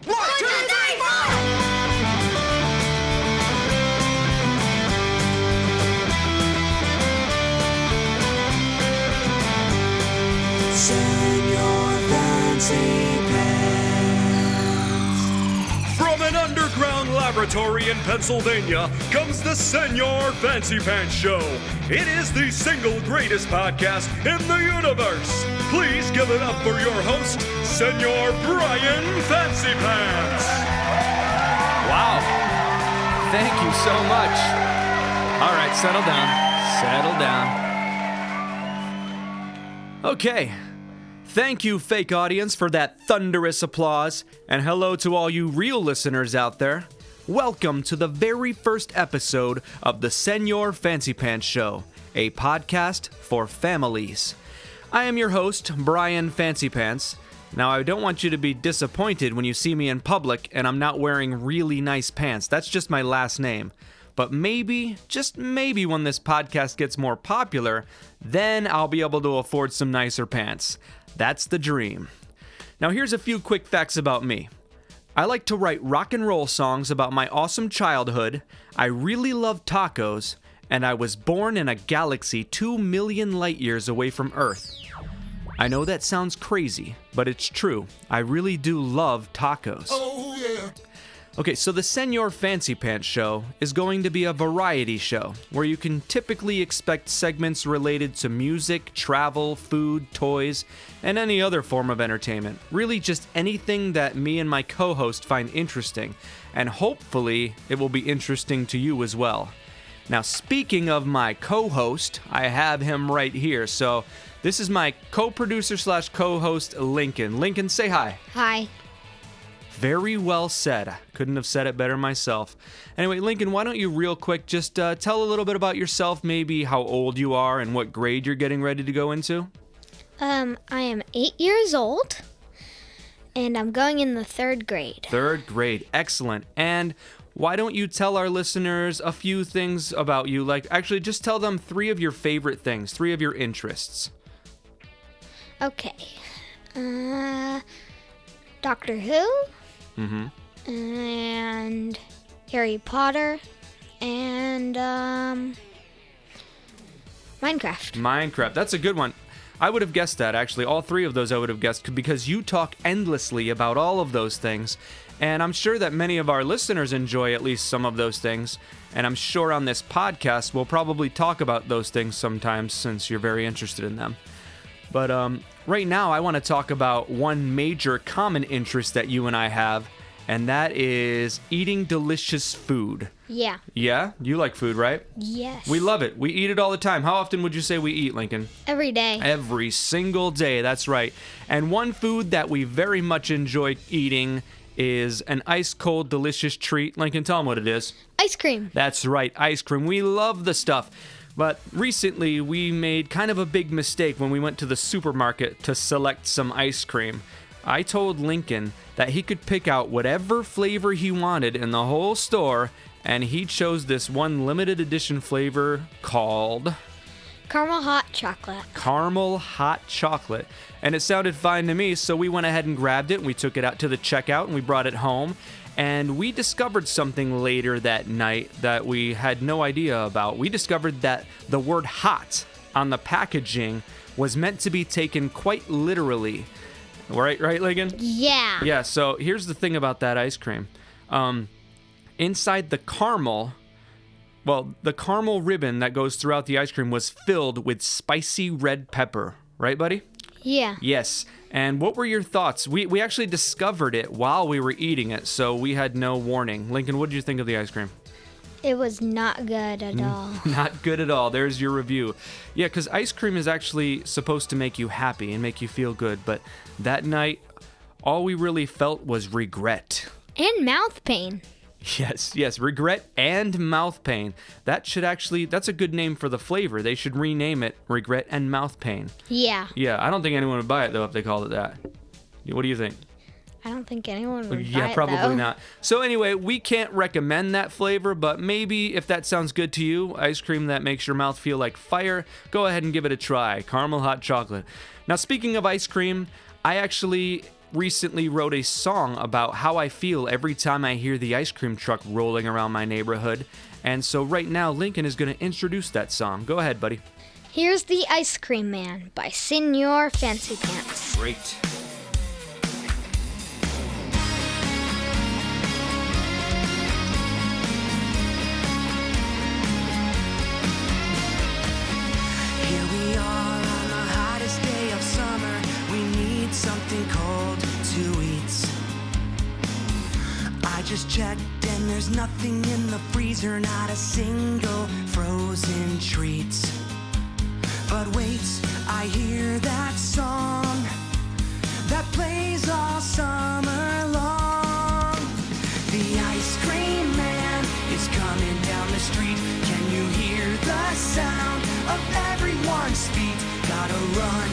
1, 2, 3, 4! Senor Fancy Pants. From an underground laboratory in Pennsylvania comes the Senor Fancy Pants Show. It is the single greatest podcast in the universe. Please give it up for your host, Senor Brian Fancy Pants. Wow. Thank you so much. All right, settle down. Settle down. Okay. Thank you, fake audience, for that thunderous applause. And hello to all you real listeners out there. Welcome to the very first episode of the Senor Fancy Pants Show, a podcast for families. I am your host, Brian Fancy Pants. Now, I don't want you to be disappointed when you see me in public and I'm not wearing really nice pants. That's just my last name. But maybe, just maybe when this podcast gets more popular, then I'll be able to afford some nicer pants. That's the dream. Now, here's a few quick facts about me. I like to write rock and roll songs about my awesome childhood. I really love tacos, and I was born in a galaxy 2 million light years away from Earth. I know that sounds crazy, but it's true. I really do love tacos. Oh, yeah. Okay, so the Senor Fancy Pants Show is going to be a variety show where you can typically expect segments related to music, travel, food, toys, and any other form of entertainment. Really just anything that me and my co-host find interesting, and hopefully it will be interesting to you as well. Now, speaking of my co-host, I have him right here. So this is my co-producer slash co-host, Lincoln. Lincoln, say hi. Hi. Very well said. Couldn't have said it better myself. Anyway, Lincoln, why don't you real quick just tell a little bit about yourself, maybe how old you are and what grade you're getting ready to go into? I am 8 years old, and I'm going in the 3rd grade. 3rd grade. Excellent. And why don't you tell our listeners a few things about you? Like, actually, just tell them 3 of your favorite things, 3 of your interests. Okay. Doctor Who. Mm-hmm. And Harry Potter. And, Minecraft. Minecraft. That's a good one. I would have guessed that, actually. All 3 of those I would have guessed because you talk endlessly about all of those things. And I'm sure that many of our listeners enjoy at least some of those things. And I'm sure on this podcast we'll probably talk about those things sometimes since you're very interested in them. But right now I want to talk about one major common interest that you and I have, and that is eating delicious food. Yeah. Yeah? You like food, right? Yes. We love it. We eat it all the time. How often would you say we eat, Lincoln? Every day. Every single day, that's right. And one food that we very much enjoy eating is an ice-cold, delicious treat. Lincoln, tell them what it is. Ice cream. That's right, ice cream. We love the stuff. But recently, we made kind of a big mistake when we went to the supermarket to select some ice cream. I told Lincoln that he could pick out whatever flavor he wanted in the whole store, and he chose this one limited edition flavor called Caramel hot chocolate. Caramel hot chocolate. And it sounded fine to me, so we went ahead and grabbed it, and we took it out to the checkout, and we brought it home. And we discovered something later that night that we had no idea about. We discovered that the word hot on the packaging was meant to be taken quite literally. Right, Lincoln? Yeah. Yeah, so here's the thing about that ice cream. Inside the caramel, the caramel ribbon that goes throughout the ice cream was filled with spicy red pepper. Right, buddy? Yeah. Yes. And what were your thoughts? We actually discovered it while we were eating it, so we had no warning. Lincoln, what did you think of the ice cream? It was not good at all. Not good at all. There's your review. Yeah, because ice cream is actually supposed to make you happy and make you feel good, but that night, all we really felt was regret. And mouth pain. Yes, regret and mouth pain. That's a good name for the flavor. They should rename it Regret and Mouth Pain. Yeah. Yeah, I don't think anyone would buy it, though, if they called it that. What do you think? I don't think anyone would buy Yeah, it, probably though. not. So anyway, we can't recommend that flavor, but maybe if that sounds good to you, ice cream that makes your mouth feel like fire, go ahead and give it a try. Caramel hot chocolate. Now, speaking of ice cream, I actually recently wrote a song about how I feel every time I hear the ice cream truck rolling around my neighborhood. And so right now, Lincoln is going to introduce that song. Go ahead, buddy. Here's The Ice Cream Man by Senor Fancy Pants. Great. Something cold to eat. I just checked and there's nothing in the freezer, not a single frozen treat. But wait, I hear that song that plays all summer long. The ice cream man is coming down the street. Can you hear the sound of everyone's feet? Gotta run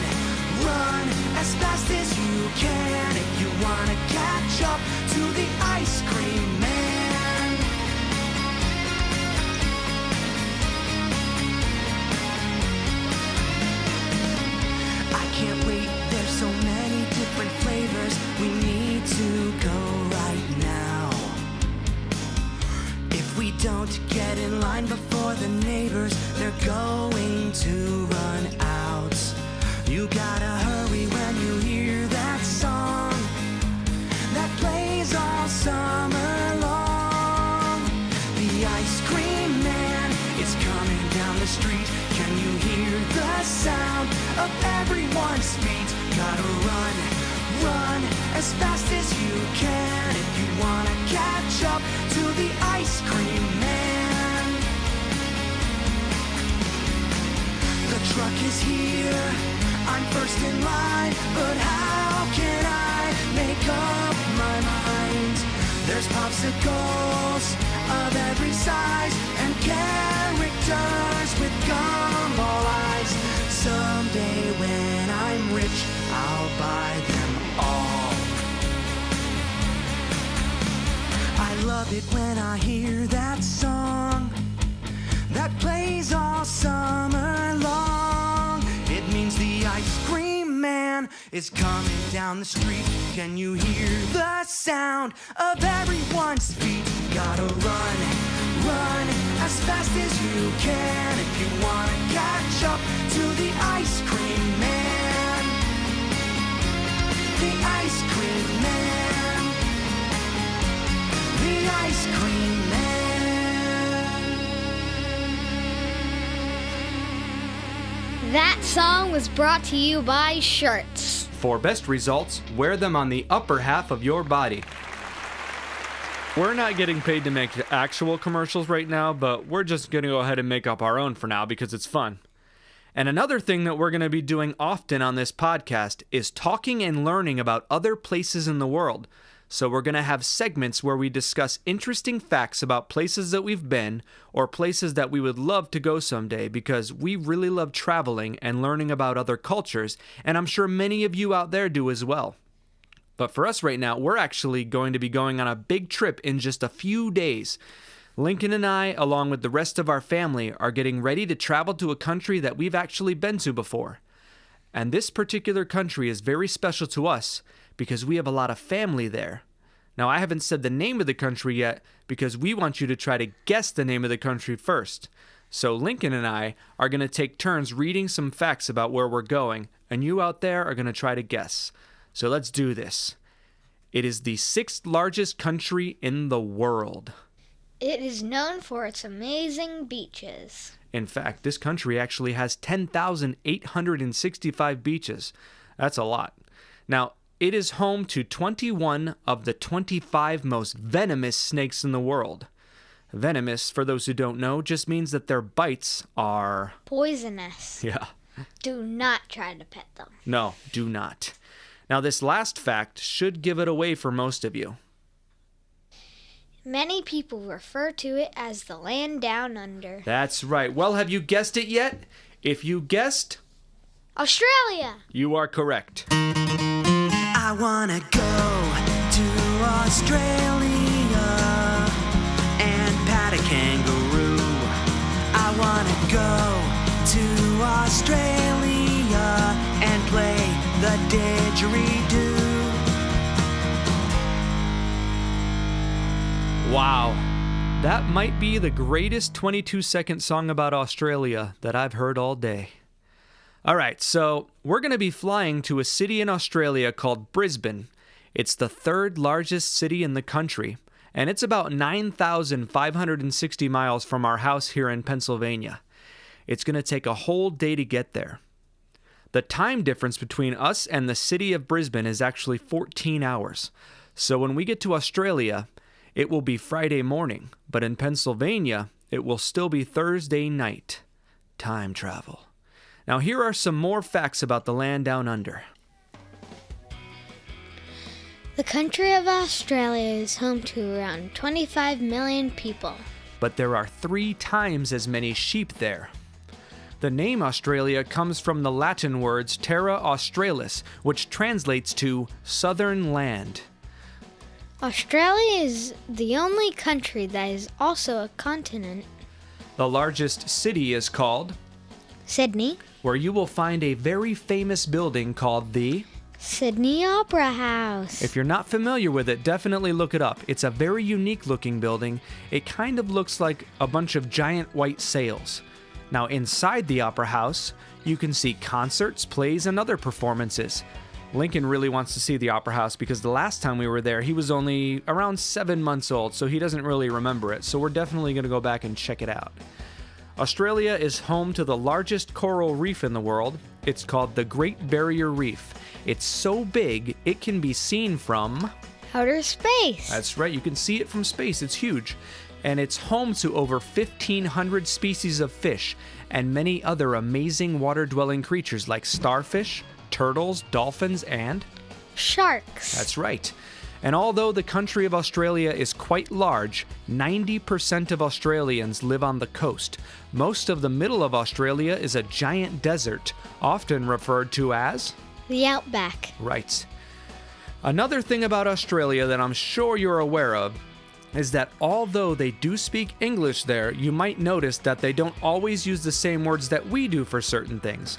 as fast as you can if you wanna catch up to the ice cream man. I can't wait, there's so many different flavors. We need to go right now. If we don't get in line before the neighbors, they're going to run out. You gotta hurry when you hear that song that plays all summer long. The ice cream man is coming down the street. Can you hear the sound of everyone's feet? Gotta run as fast as you can if you wanna catch up to the ice cream man. The truck is here, I'm first in line, but how can I make up my mind? There's popsicles of every size and characters with gumball eyes. Someday when I'm rich, I'll buy them all. I love it when I hear that song that plays all summer long. It means the ice cream man is coming down the street. Can you hear the sound of everyone's feet? Gotta run as fast as you can if you wanna catch up to the ice cream man. The ice cream man. The ice cream man. That song was brought to you by Shirts. For best results, wear them on the upper half of your body. We're not getting paid to make actual commercials right now, but we're just going to go ahead and make up our own for now because it's fun. And another thing that we're going to be doing often on this podcast is talking and learning about other places in the world. So we're going to have segments where we discuss interesting facts about places that we've been or places that we would love to go someday because we really love traveling and learning about other cultures, and I'm sure many of you out there do as well. But for us right now, we're actually going to be going on a big trip in just a few days. Lincoln and I, along with the rest of our family, are getting ready to travel to a country that we've actually been to before. And this particular country is very special to us because we have a lot of family there. Now, I haven't said the name of the country yet because we want you to try to guess the name of the country first. So Lincoln and I are going to take turns reading some facts about where we're going, and you out there are going to try to guess. So let's do this. It is the 6th largest country in the world. It is known for its amazing beaches. In fact, this country actually has 10,865 beaches. That's a lot. Now, it is home to 21 of the 25 most venomous snakes in the world. Venomous, for those who don't know, just means that their bites are... poisonous. Yeah. Do not try to pet them. No, do not. Now, this last fact should give it away for most of you. Many people refer to it as the land down under. That's right. Well, have you guessed it yet? If you guessed... Australia! You are correct. I wanna go to Australia and pat a kangaroo. I wanna go to Australia and play the didgeridoo. Wow. That might be the greatest 22-second song about Australia that I've heard all day. All right, so we're going to be flying to a city in Australia called Brisbane. It's the third largest city in the country, and it's about 9,560 miles from our house here in Pennsylvania. It's going to take a whole day to get there. The time difference between us and the city of Brisbane is actually 14 hours. So when we get to Australia, it will be Friday morning, but in Pennsylvania, it will still be Thursday night. Time travel. Now here are some more facts about the land down under. The country of Australia is home to around 25 million people. But there are 3 times as many sheep there. The name Australia comes from the Latin words Terra Australis, which translates to southern land. Australia is the only country that is also a continent. The largest city is called, Sydney. where you will find a very famous building called the... Sydney Opera House. If you're not familiar with it, definitely look it up. It's a very unique looking building. It kind of looks like a bunch of giant white sails. Now inside the Opera House, you can see concerts, plays, and other performances. Lincoln really wants to see the Opera House because the last time we were there, he was only around 7 months old, so he doesn't really remember it. So we're definitely going to go back and check it out. Australia is home to the largest coral reef in the world. It's called the Great Barrier Reef. It's so big, it can be seen from... outer space. That's right, you can see it from space. It's huge. And it's home to over 1,500 species of fish and many other amazing water-dwelling creatures like starfish, turtles, dolphins, and... sharks. That's right. And although the country of Australia is quite large, 90% of Australians live on the coast. Most of the middle of Australia is a giant desert, often referred to as... the outback. Right. Another thing about Australia that I'm sure you're aware of is that although they do speak English there, you might notice that they don't always use the same words that we do for certain things.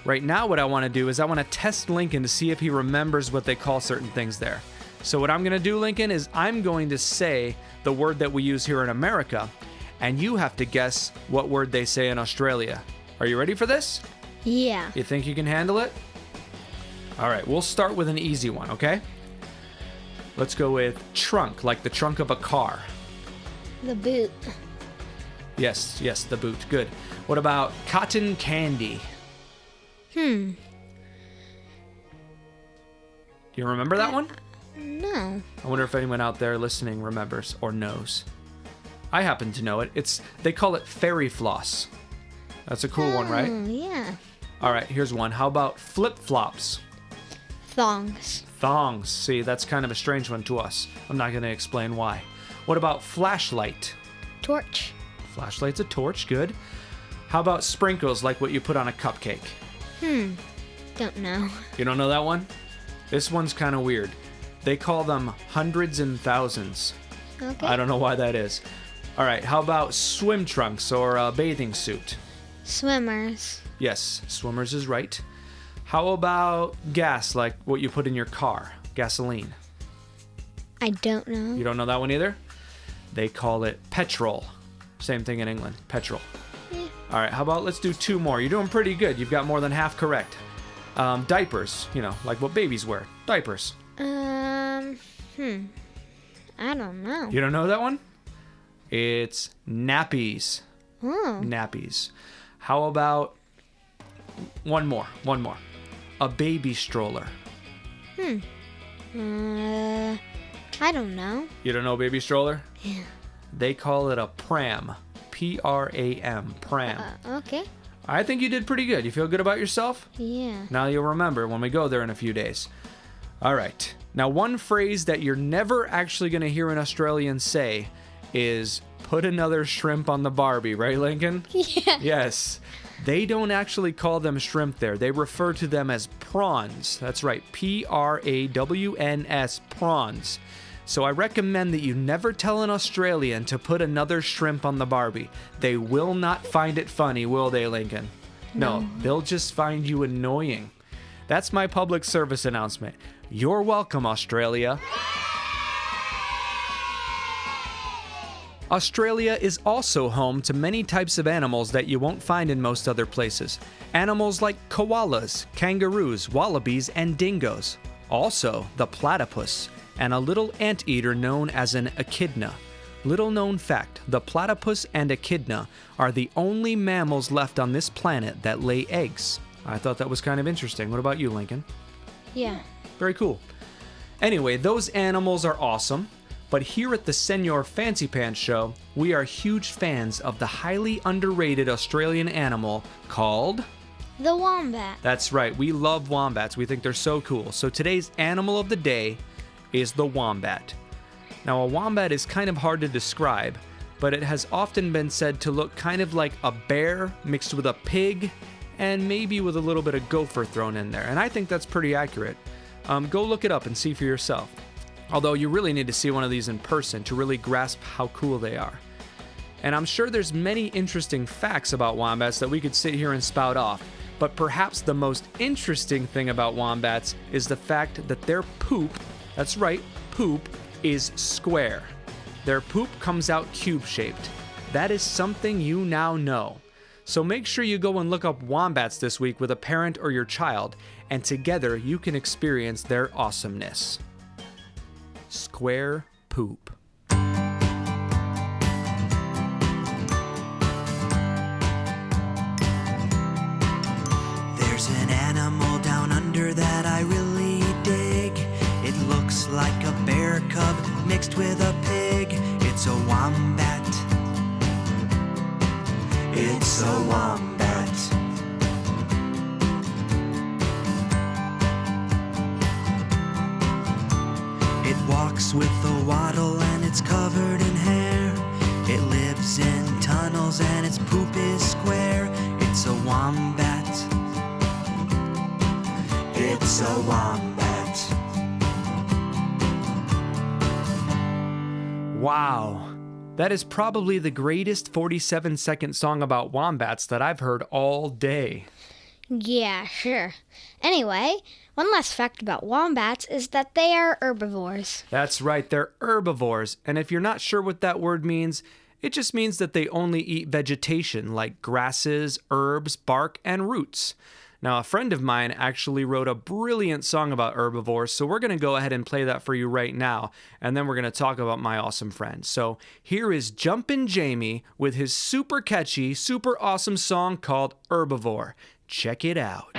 Right now what I want to do is I want to test Lincoln to see if he remembers what they call certain things there. So what I'm going to do, Lincoln, is I'm going to say the word that we use here in America, and you have to guess what word they say in Australia. Are you ready for this? Yeah. You think you can handle it? All right, we'll start with an easy one, okay? Let's go with trunk, like the trunk of a car. The boot. Yes, the boot. Good. What about cotton candy? Do you remember that one? No. I wonder if anyone out there listening remembers or knows. I happen to know it. They call it fairy floss. That's a cool one, right? Yeah. All right, here's one. How about flip-flops? Thongs. Thongs. See, that's kind of a strange one to us. I'm not going to explain why. What about flashlight? Torch. Flashlight's a torch. Good. How about sprinkles, like what you put on a cupcake? Don't know. You don't know that one? This one's kind of weird. They call them hundreds and thousands. Okay. I don't know why that is. All right, how about swim trunks or a bathing suit? Swimmers. Yes, swimmers is right. How about gas, like what you put in your car? Gasoline. I don't know. You don't know that one either? They call it petrol. Same thing in England, petrol. Yeah. All right, how about let's do 2 more. You're doing pretty good. You've got more than half correct. Diapers, like what babies wear. Diapers. I don't know. You don't know that one? It's nappies. Oh. Nappies. How about one more? A baby stroller. I don't know. You don't know baby stroller? Yeah. They call it a pram. P-R-A-M. Pram. Okay. I think you did pretty good. You feel good about yourself? Yeah. Now you'll remember when we go there in a few days. All right. Now, one phrase that you're never actually going to hear an Australian say is put another shrimp on the Barbie, right, Lincoln? Yeah. Yes. They don't actually call them shrimp there. They refer to them as prawns. That's right. P-R-A-W-N-S, prawns. So I recommend that you never tell an Australian to put another shrimp on the Barbie. They will not find it funny, will they, Lincoln? No, they'll just find you annoying. That's my public service announcement. You're welcome, Australia. Australia is also home to many types of animals that you won't find in most other places. Animals like koalas, kangaroos, wallabies, and dingoes. Also, the platypus, and a little anteater known as an echidna. Little known fact, the platypus and echidna are the only mammals left on this planet that lay eggs. I thought that was kind of interesting. What about you, Lincoln? Yeah. Very cool. Anyway, those animals are awesome. But here at the Senor Fancy Pants Show, we are huge fans of the highly underrated Australian animal called... The wombat. That's right, we love wombats. We think they're so cool. So today's animal of the day is the wombat. Now, a wombat is kind of hard to describe, but it has often been said to look kind of like a bear mixed with a pig and maybe with a little bit of gopher thrown in there. And I think that's pretty accurate. Go look it up and see for yourself. Although you really need to see one of these in person to really grasp how cool they are. And I'm sure there's many interesting facts about wombats that we could sit here and spout off, but perhaps the most interesting thing about wombats is the fact that their poop, that's right, poop, is square. Their poop comes out cube-shaped. That is something you now know. So make sure you go and look up wombats this week with a parent or your child, and together you can experience their awesomeness. Square poop. There's an animal down under that I really dig. It looks like a bear cub mixed with a pig. It's a wombat. It's a wombat. It walks with a waddle and it's covered in hair. It lives in tunnels and its poop is square. It's a wombat. It's a wombat. Wow. That is probably the greatest 47-second song about wombats that I've heard all day. Yeah, sure. Anyway, one last fact about wombats is that they are herbivores. That's right, they're herbivores. And if you're not sure what that word means, it just means that they only eat vegetation like grasses, herbs, bark, and roots. Now, a friend of mine actually wrote a brilliant song about herbivores, so we're going to go ahead and play that for you right now, and then we're going to talk about my awesome friend. So here is Jumpin' Jamie with his super catchy, super awesome song called Herbivore. Check it out.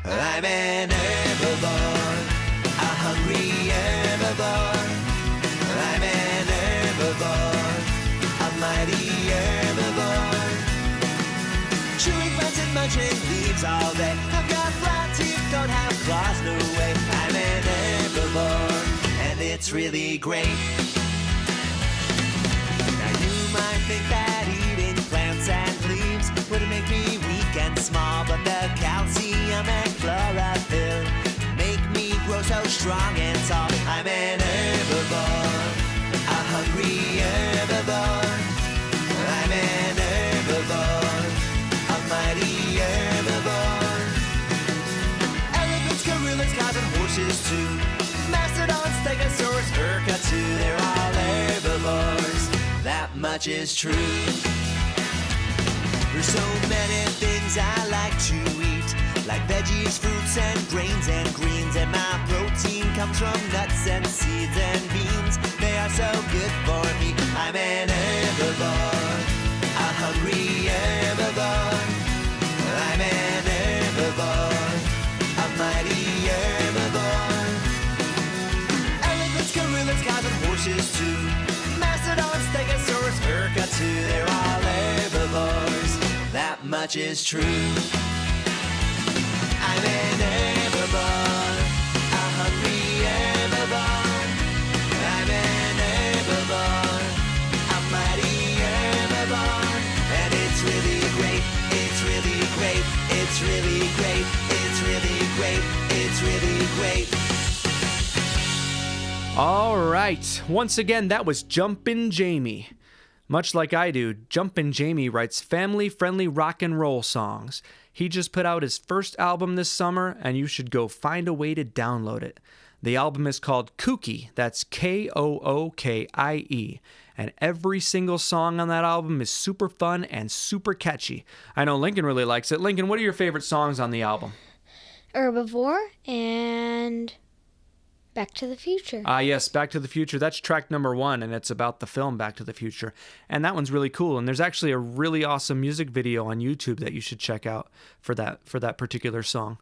I'm an herbivore, a hungry herbivore. I'm an herbivore, a mighty herbivore. Chewing plants and munching leaves all day. I've got flat teeth, don't have claws, no way. I'm an herbivore, and it's really great. Now you might think that eating plants and leaves would make me weak and small, but the calcium and chlorophyll make me grow so strong and tall. I'm an herbivore, a hungry herbivore. I'm an herbivore, a mighty herbivore. Elephants, gorillas, cows, and horses too. Mastodons, stegosaurus, urca-too. They're all herbivores, that much is true. There's so many things I like to eat, like veggies, fruits, and grains and greens. And my protein comes from nuts and seeds and beans. They are so good for me. I'm an herbivore, a hungry herbivore. I'm an herbivore, a mighty herbivore. Elephants, gorillas, cows, and horses too. Mastodons, stegosaurus, urca-too. They're all herbivores, that much is true. I'm an herbivore, a hungry herbivore. I'm an herbivore, a mighty herbivore. And it's really great, it's really great, it's really great, it's really great, it's really great. All right, once again, that was Jumpin' Jamie. Much like I do, Jumpin' Jamie writes family-friendly rock and roll songs. He just put out his first album this summer, and you should go find a way to download it. The album is called Kookie. That's Kookie. And every single song on that album is super fun and super catchy. I know Lincoln really likes it. Lincoln, what are your favorite songs on the album? Herbivore and Back to the Future. Yes, Back to the Future. That's track number 1, and it's about the film Back to the Future. And that one's really cool. And there's actually a really awesome music video on YouTube that you should check out for that particular song.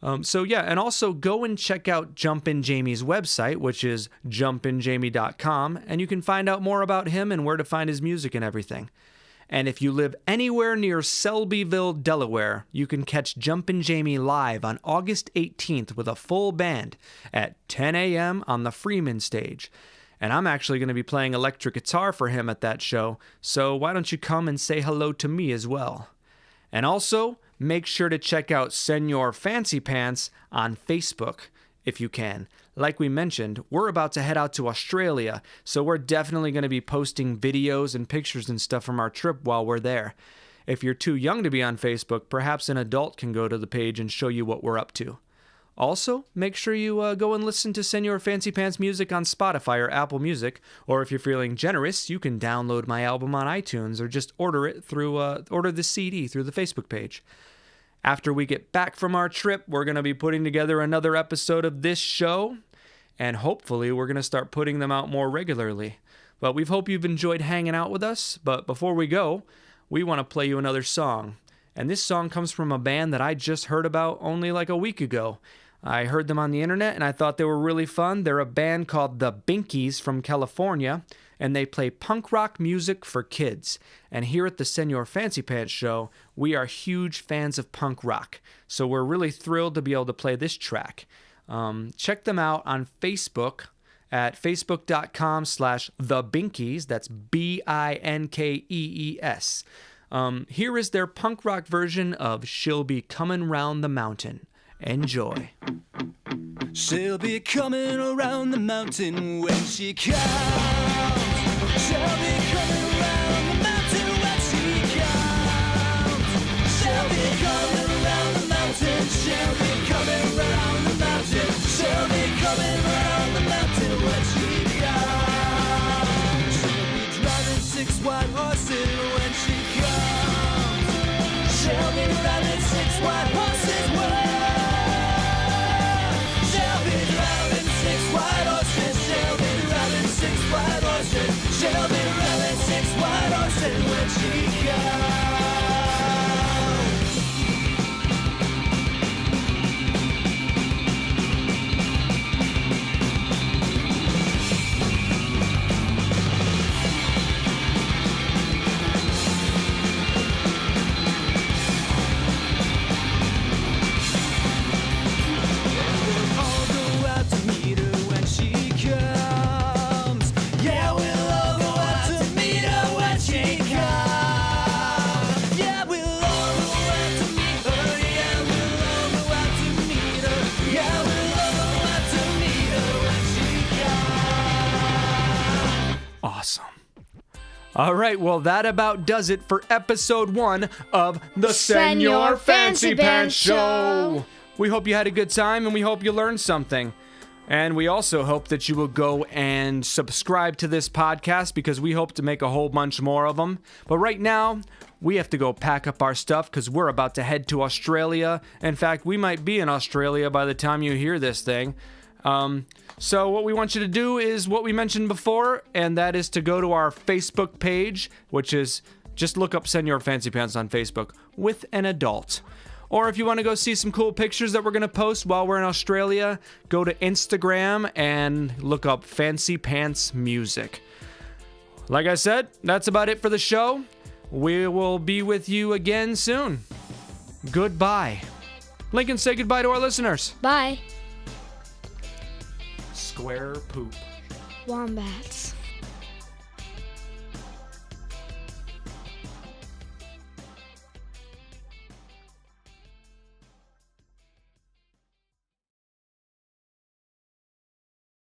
And also go and check out Jumpin' Jamie's website, which is jumpinjamie.com, and you can find out more about him and where to find his music and everything. And if you live anywhere near Selbyville, Delaware, you can catch Jumpin' Jamie live on August 18th with a full band at 10 a.m. on the Freeman stage. And I'm actually going to be playing electric guitar for him at that show, so why don't you come and say hello to me as well? And also, make sure to check out Senor Fancy Pants on Facebook, if you can. Like we mentioned, we're about to head out to Australia, so we're definitely going to be posting videos and pictures and stuff from our trip while we're there. If you're too young to be on Facebook, perhaps an adult can go to the page and show you what we're up to. Also, make sure you go and listen to Senor Fancy Pants music on Spotify or Apple Music, or if you're feeling generous, you can download my album on iTunes or just order the CD through the Facebook page. After we get back from our trip, we're going to be putting together another episode of this show, and hopefully we're going to start putting them out more regularly. But we hope you've enjoyed hanging out with us, but before we go, we want to play you another song. And this song comes from a band that I just heard about only like a week ago. I heard them on the internet and I thought they were really fun. They're a band called the Binkies from California, and they play punk rock music for kids. And here at the Senor Fancy Pants Show, we are huge fans of punk rock. So we're really thrilled to be able to play this track. Check them out on Facebook at facebook.com/thebinkies. That's BINKEES. Here is their punk rock version of She'll Be Comin' Round the Mountain. Enjoy. She'll be coming around the mountain when she comes. She'll be coming around the mountain when she comes. She'll be coming around the mountain. She'll be coming around the mountain. She'll be coming around the mountain when she comes. She'll be driving 6 white horses when she comes. She'll be riding 6 white horses when she'll be riding 6 white horses when she comes. We'll all go out to meet her when she comes. Yeah, we'll all go out to meet her when she comes. Yeah, we'll all go out to meet her. Yeah, we'll all go out to meet her. Yeah, we'll all go out to meet her when she comes. Awesome. All right, well, that about does it for episode 1 of the Senor Fancy Pants Show. We hope you had a good time, and we hope you learned something. And we also hope that you will go and subscribe to this podcast, because we hope to make a whole bunch more of them. But right now, we have to go pack up our stuff because we're about to head to Australia. In fact, we might be in Australia by the time you hear this thing. So what we want you to do is what we mentioned before, and that is to go to our Facebook page, which is just look up Senor Fancy Pants on Facebook with an adult. Or if you want to go see some cool pictures that we're going to post while we're in Australia, go to Instagram and look up Fancy Pants Music. Like I said, that's about it for the show. We will be with you again soon. Goodbye. Lincoln, say goodbye to our listeners. Bye. Square poop. Wombats.